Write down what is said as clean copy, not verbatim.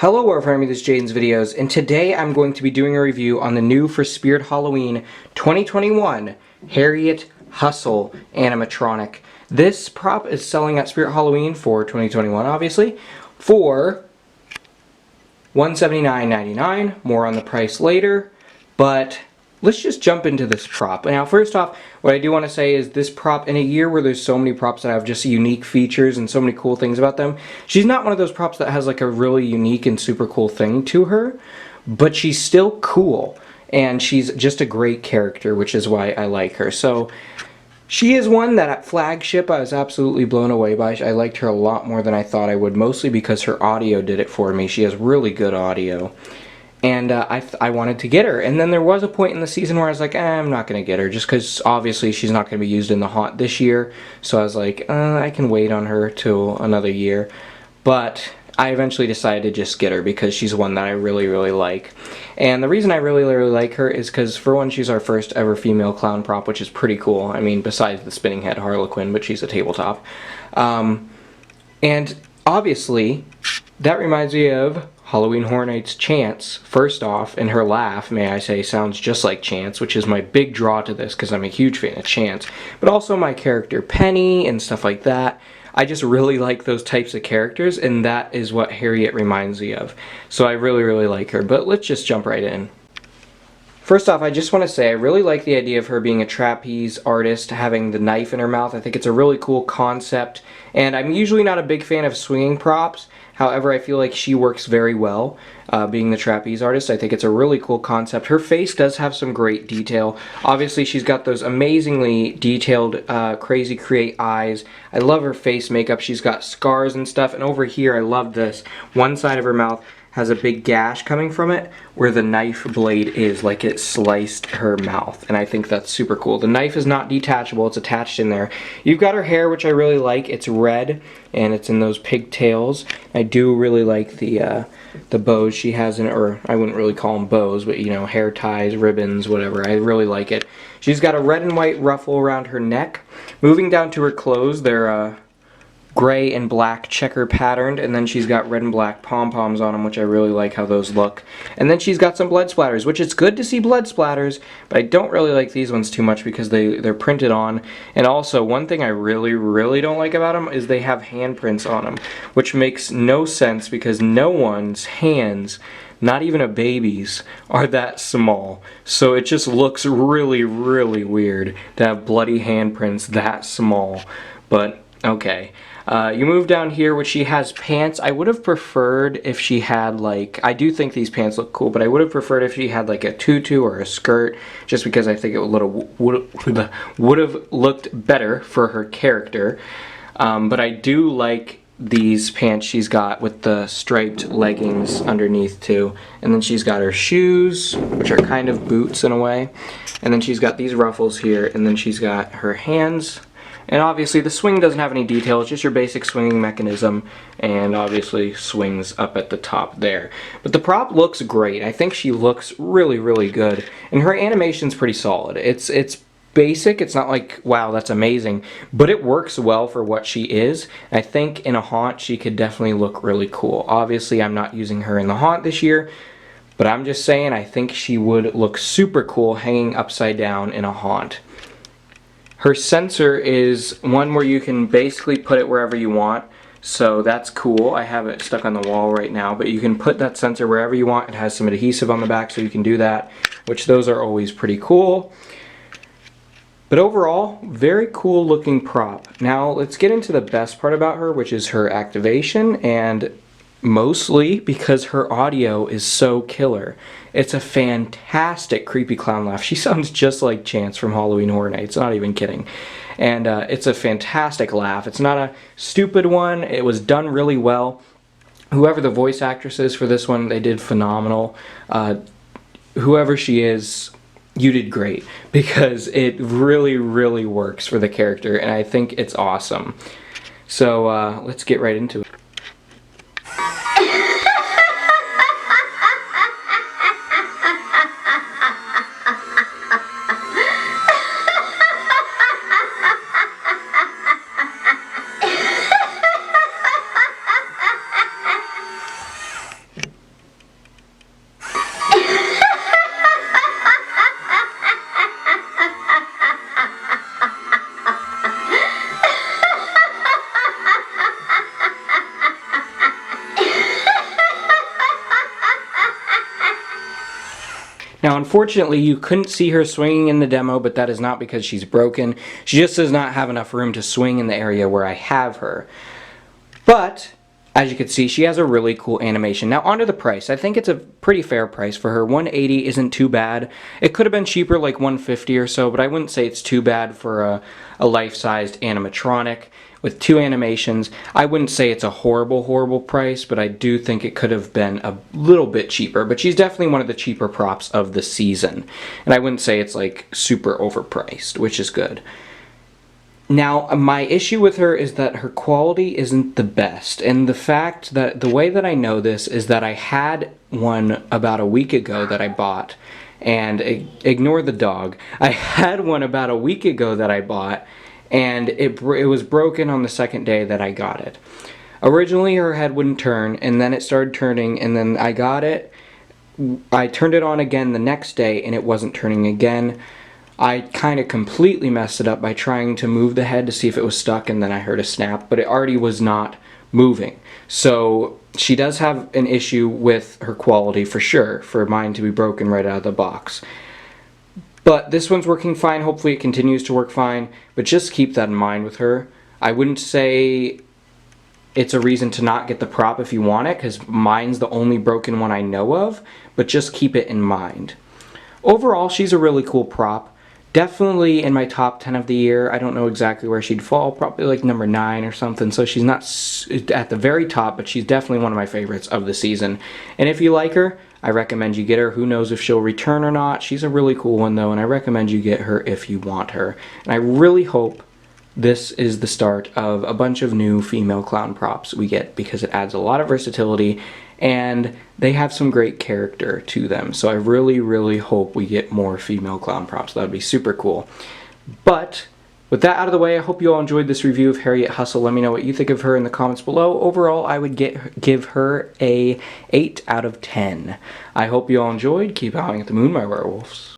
Hello Warframe, this is Jaden's Videos, and today I'm going to be doing a review on the new for Spirit Halloween 2021 Harriet Hustle animatronic. This prop is selling at Spirit Halloween for 2021, obviously, for $179.99. More on the price later, but let's just jump into this prop. Now, first off, what I do want to say is this prop, in a year where there's so many props that have just unique features and so many cool things about them, she's not one of those props that has like a really unique and super cool thing to her, but she's still cool, and she's just a great character, which is why I like her. So she is one that at flagship I was absolutely blown away by. I liked her a lot more than I thought I would, mostly because her audio did it for me. She has really good audio. And I wanted to get her. And then there was a point in the season where I was like, I'm not going to get her, just because obviously she's not going to be used in the haunt this year. So I was like, I can wait on her till another year. But I eventually decided to just get her because she's one that I really, really like. And the reason I really, really like her is because, for one, she's our first ever female clown prop, which is pretty cool. I mean, besides the spinning head Harlequin, but she's a tabletop. And obviously, that reminds me of Halloween Horror Nights' Chance. First off, and her laugh, may I say, sounds just like Chance, which is my big draw to this because I'm a huge fan of Chance. But also my character Penny and stuff like that. I just really like those types of characters, and that is what Harriet reminds me of. So I really, really like her. But let's just jump right in. First off, I just want to say I really like the idea of her being a trapeze artist, having the knife in her mouth. I think it's a really cool concept, and I'm usually not a big fan of swinging props. However, I feel like she works very well being the trapeze artist. I think it's a really cool concept. Her face does have some great detail. Obviously, she's got those amazingly detailed, crazy create eyes. I love her face makeup. She's got scars and stuff, and over here, I love this. One side of her mouth has a big gash coming from it where the knife blade is, like it sliced her mouth, and I think that's super cool. The knife is not detachable, it's attached in there. You've got her hair, which I really like. It's red and it's in those pigtails. I do really like the bows she has in it, or I wouldn't really call them bows, but you know, hair ties, ribbons, whatever. I really like it. She's got a red and white ruffle around her neck. Moving down to her clothes, they're gray and black checker patterned, and then she's got red and black pom-poms on them, which I really like how those look. And then she's got some blood splatters, which it's good to see blood splatters, but I don't really like these ones too much because they're printed on. And also, one thing I really, really don't like about them is they have handprints on them, which makes no sense because no one's hands, not even a baby's, are that small. So it just looks really, really weird to have bloody handprints that small. But okay. You move down here, which she has pants. I would have preferred if she had, like, I do think these pants look cool, but I would have preferred if she had like a tutu or a skirt, just because I think it would have looked better for her character. But I do like these pants she's got with the striped leggings underneath too. And then she's got her shoes, which are kind of boots in a way. And then she's got these ruffles here, and then she's got her hands. And obviously the swing doesn't have any detail, it's just your basic swinging mechanism, and obviously swings up at the top there. But the prop looks great. I think she looks really, really good. And her animation's pretty solid. It's basic, it's not like, wow, that's amazing, but it works well for what she is. I think in a haunt she could definitely look really cool. Obviously I'm not using her in the haunt this year, but I'm just saying I think she would look super cool hanging upside down in a haunt. Her sensor is one where you can basically put it wherever you want, so that's cool. I have it stuck on the wall right now, but you can put that sensor wherever you want. It has some adhesive on the back so you can do that, which those are always pretty cool. But overall, very cool looking prop. Now let's get into the best part about her, which is her activation, and mostly because her audio is so killer. It's a fantastic creepy clown laugh. She sounds just like Chance from Halloween Horror Nights, not even kidding. And it's a fantastic laugh. It's not a stupid one. It was done really well. Whoever the voice actress is for this one, they did phenomenal. Whoever she is, you did great, because it really, really works for the character, and I think it's awesome. So let's get right into it. Now, unfortunately, you couldn't see her swinging in the demo, but that is not because she's broken. She just does not have enough room to swing in the area where I have her. But as you can see, she has a really cool animation. Now, onto the price. I think it's a pretty fair price for her. $180 isn't too bad. It could have been cheaper, like $150 or so, but I wouldn't say it's too bad for a life-sized animatronic with 2 animations. I wouldn't say it's a horrible, horrible price, but I do think it could have been a little bit cheaper. But she's definitely one of the cheaper props of the season. And I wouldn't say it's like super overpriced, which is good. Now, my issue with her is that her quality isn't the best, and the way that I know this is that I had one about a week ago that I bought, and ignore the dog. I had one about a week ago that I bought, and it was broken on the second day that I got it. Originally, her head wouldn't turn, and then it started turning, and then I got it. I turned it on again the next day, and it wasn't turning again. I kind of completely messed it up by trying to move the head to see if it was stuck, and then I heard a snap, but it already was not moving. So she does have an issue with her quality for sure, for mine to be broken right out of the box. But this one's working fine. Hopefully it continues to work fine, but just keep that in mind with her. I wouldn't say it's a reason to not get the prop if you want it, because mine's the only broken one I know of, but just keep it in mind. Overall, she's a really cool prop. Definitely in my top 10 of the year. I don't know exactly where she'd fall, probably like number 9 or something, so she's not at the very top, but she's definitely one of my favorites of the season. And if you like her, I recommend you get her. Who knows if she'll return or not. She's a really cool one though, and I recommend you get her if you want her. And I really hope this is the start of a bunch of new female clown props we get, because it adds a lot of versatility and they have some great character to them. So I really, really hope we get more female clown props. That would be super cool. But with that out of the way, I hope you all enjoyed this review of Harriet Hustle. Let me know what you think of her in the comments below. Overall, I would give her a 8 out of 10. I hope you all enjoyed. Keep howling at the moon, my werewolves.